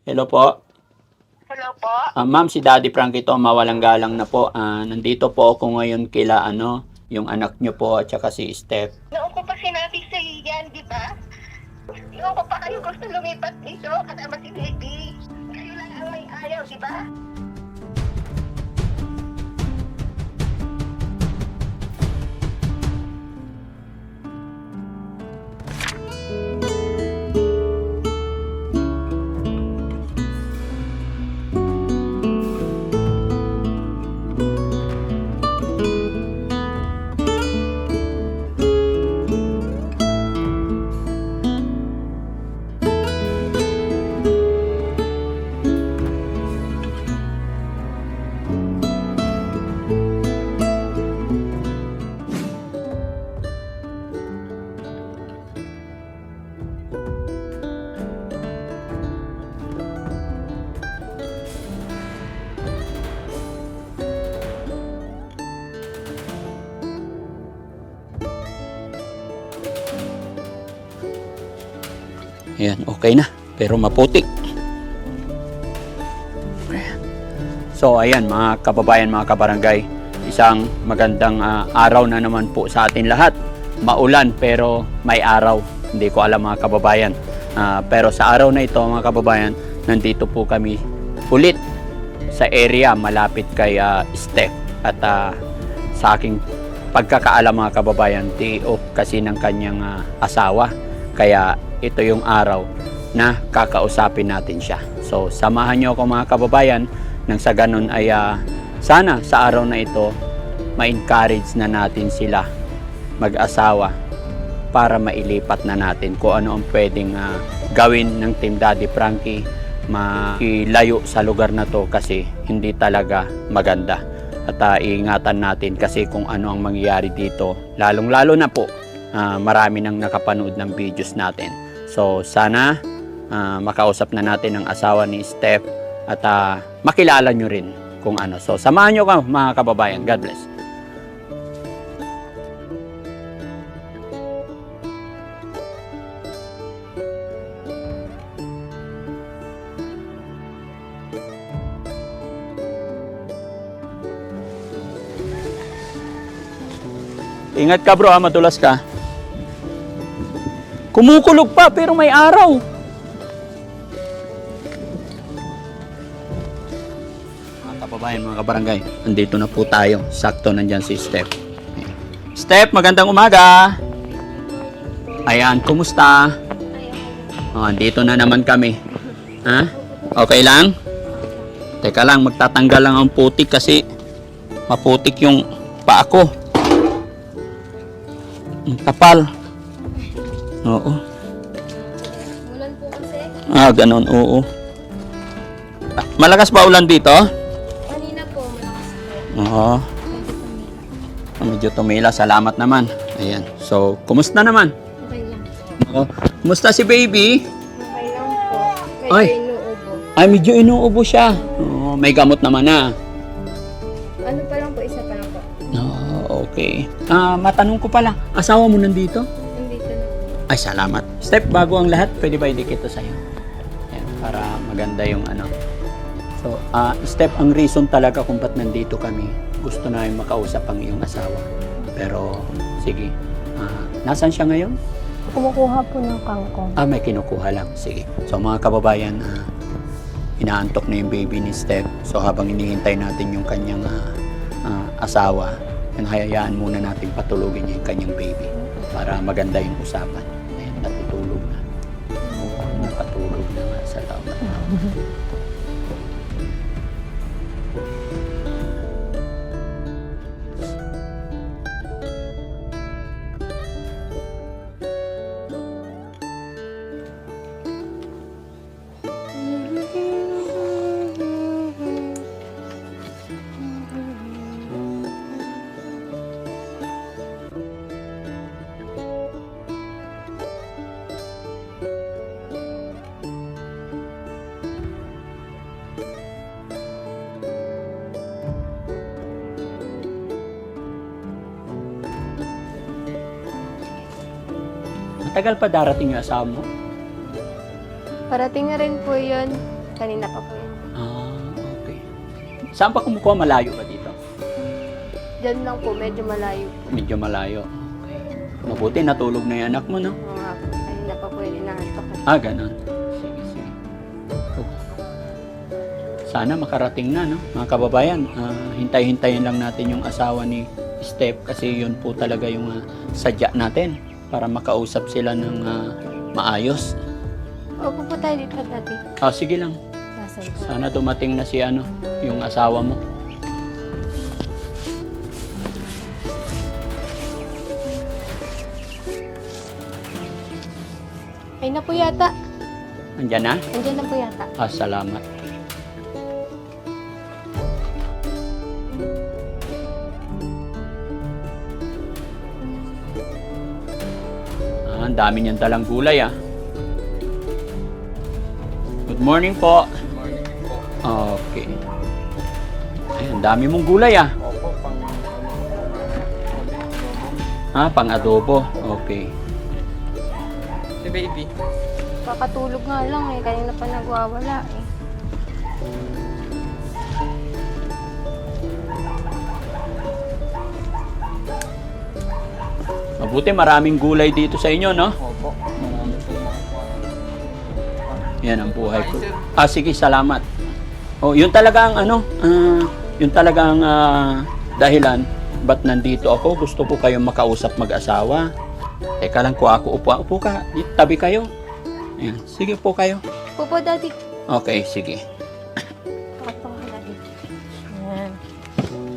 Hello po. Hello po? Ma'am, si Daddy Frankie to, mawalang galang na po. Nandito po ako ngayon kila yung anak nyo po at saka si Steph. Noon ko pa sinabi sa iyo yan, di ba? Noon ko pa kayo gusto lumipat dito kasama si baby. Kayo lang ang may ayaw, di ba? Ayan, okay na. Pero maputik. Ayan. So, ayan mga kababayan, mga kabarangay. Isang magandang araw na naman po sa atin lahat. Maulan pero may araw. Hindi ko alam mga kababayan. Pero sa araw na ito mga kababayan, nandito po kami ulit sa area malapit kay Steph. At sa aking pagkakaalam mga kababayan, day-off kasi ng kanyang asawa. Kaya ito yung araw na kakausapin natin siya. So, samahan nyo ako mga kababayan nang sa ganun ay sana sa araw na ito ma-encourage na natin sila mag-asawa para mailipat na natin kung ano ang pwedeng gawin ng Team Daddy Frankie mailayo sa lugar na to kasi hindi talaga maganda. At iingatan natin kasi kung ano ang mangyayari dito, lalong-lalo na po marami nang nakapanood ng videos natin. So sana makausap na natin ang asawa ni Steph at makilala nyo rin kung ano. So samahan nyo ka mga kababayan. God bless. Ingat ka bro, madulas ka. Kumukulog pa pero may araw. Mga kababayan, mga kabarangay, andito na po tayo. Sakto nandyan si Steph. Steph, magandang umaga. Ayan, kumusta? Andito na naman kami. Ha? Okay lang? Teka lang, magtatanggal lang ang putik kasi maputik yung paa ko. Ang kapal. Oo. Ulan po kasi. Ganun, oo. Malakas ba ulan dito? Kanina po, malakas po. Oo. Medyo tumila. Salamat naman. Ayan. So, kumusta naman? Okay lang. Oo. Kumusta si baby? Okay lang po. Medyo Ay. inuubo. Ay, medyo inuubo siya. Oo, may gamot naman na. Ano pa lang po, isa pa lang po. Okay. Matanong ko pala, asawa mo nandito? Nandito na po. Ay, salamat. Step, bago ang lahat, pwede ba idikit ito sa'yo? Ayan, para maganda yung ano. So, Step, ang reason talaga kung ba't nandito kami, gusto namin makausap ang iyong asawa. Pero, sige. Nasaan siya ngayon? Kumukuha po ng kangkong. May kinukuha lang. Sige. So, mga kababayan, inaantok na yung baby ni Step. So, habang hinihintay natin yung kanyang asawa, hayayaan muna natin patulugin niya yung kanyang baby para maganda yung usapan. Ayan, natutulog na. Nakatulog na nga. Salamat. Matagal pa darating yung asawa mo? Parating na rin po yun. Kanina pa po yun. Okay. Saan pa kumukuha? Malayo ba dito? Diyan lang po, medyo malayo po. Medyo malayo. Okay. Mabuti, natulog na yung anak mo, no? Oo nga po. Kanina pa po yun, inaantok. Ganun. Sige, sige. Oh. Sana makarating na, no? Mga kababayan, hintay-hintayin lang natin yung asawa ni Steph kasi yun po talaga yung sadya natin para makausap sila ng maayos. Opo po tayo dito dati. Sige lang. Nasaan po? Sana dumating na si yung asawa mo. Ay na po yata. Andyan na? Andiyan na po yata. Salamat. Ang dami niyang dalang gulay, Good morning po. Good morning po. Okay. Ay, ang dami mong gulay, Opo, pang adobo. Okay. Si baby. Kakatulog nga lang eh. Kanina pa nagwawala eh. Mabuti maraming gulay dito sa inyo, no? Opo. Marami po Yan ang buhay ko. Sige, salamat. Yun talaga ang yun talaga ang dahilan ba't nandito ako. Gusto ko kayong makausap mag-asawa. Teka lang ko ako upo ka. Tabi kayo. Ayan. Sige po kayo. Pupo, daddy. Okay, sige. Pakatong ka, daddy. Ayan.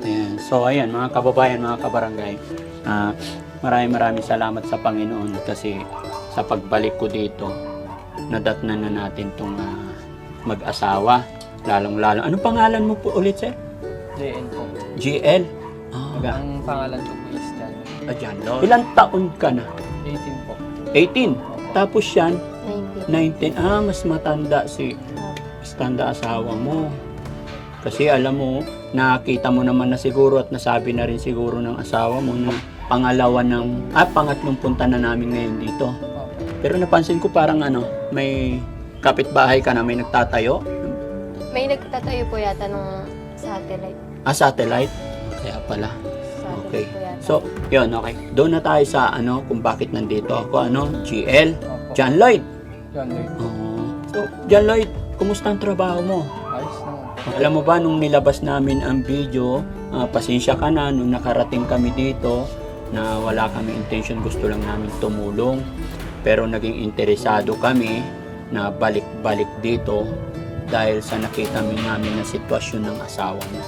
Ayan. So, ayan, mga kababayan, mga kabarangay. Maraming salamat sa Panginoon kasi sa pagbalik ko dito, nadatnan na natin itong mag-asawa. Lalong-lalo. Anong pangalan mo po ulit, sir? JN po. GL? Ang pangalan ko po is Jan. Ilang taon ka na? 18 po. 18. Tapos yan, 19. 19. Mas matanda tanda asawa mo. Kasi alam mo, nakita mo naman na siguro at nasabi na rin siguro ng asawa mo na pangatlong punta na namin ngayon dito. Opo. Pero napansin ko parang may kapitbahay ka na may nagtatayo. May nagtatayo po yata nung satellite. Satellite. Kaya pala. Satellite Okay. po yata. So, yun, okay. Doon na tayo sa kung bakit nandito ako, GL. Opo. John Lloyd. John Lloyd. So, John Lloyd, kumusta ang trabaho mo? Ayos naman po. Alam mo ba, nung nilabas namin ang video, pasensya ka na, nung nakarating kami dito, na wala kami intention, gusto lang namin tumulong. Pero naging interesado kami na balik-balik dito dahil sa nakita namin na sitwasyon ng asawa mo.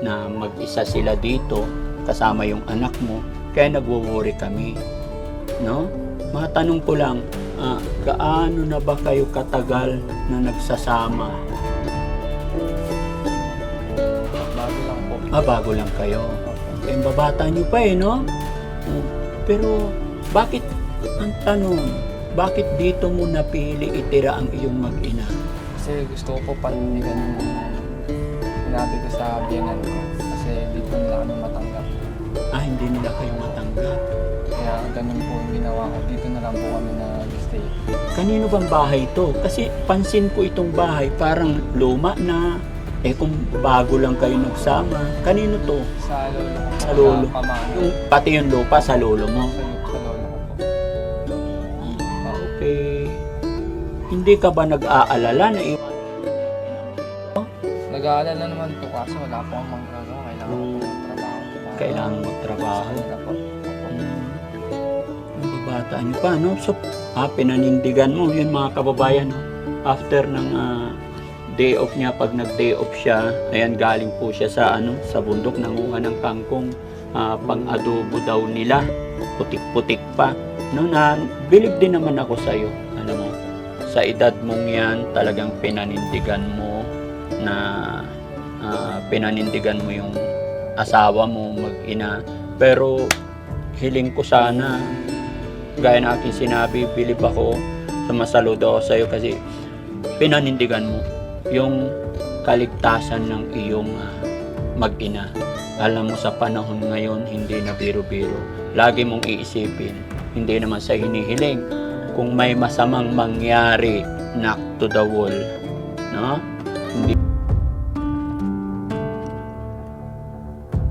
Na mag-isa sila dito, kasama yung anak mo, kaya nagwo-worry kami. No? Matanong ko lang, gaano na ba kayo katagal na nagsasama? Bago lang po. Bago lang kayo. Eh, babata nyo pa no? Pero, bakit, ang tanong, bakit dito mo napili itira ang iyong mag-ina? Kasi gusto ko po panindigan yung sinabi ko sa biyanan ko. Kasi dito nila kami matanggap. Hindi nila kayo matanggap. Kaya ganun po yung ginawa ko. Dito na lang po kami nag-stay. Kanino bang bahay to? Kasi pansin ko itong bahay, parang luma na. Kung bago lang kayo nagsama, kanino to? Sa lolo ko. Sa lolo. Sa pamangkin. Pati yung lupa sa lolo mo. Sa lolo ko po. Okay. Hindi ka ba nag-aalala na Nag-aalala naman po kaso wala po akong magagawa. Kailangan ko magtrabaho. kailangan magtrabaho? Kanina po. Nababata niyo pa, no? So, pinanindigan mo, yun mga kababayan, no? After ng day off niya, pag nag-day off siya, ayan, galing po siya sa, sa bundok, nanguha ng kangkong, pang-adobo daw nila, putik-putik pa. No, na, bilib din naman ako sa iyo, mo, sa edad mong yan, talagang pinanindigan mo na, pinanindigan mo yung asawa mo, mag-ina. Pero, hiling ko sana, gaya na aking sinabi, bilib ako, sumasaludo ako sa iyo kasi pinanindigan mo yung kaligtasan ng iyong mag-ina. Alam mo sa panahon ngayon, hindi na biro-biro. Lagi mong iisipin, hindi naman sa hinihiling. Kung may masamang mangyari, knock to the wall, No? Hindi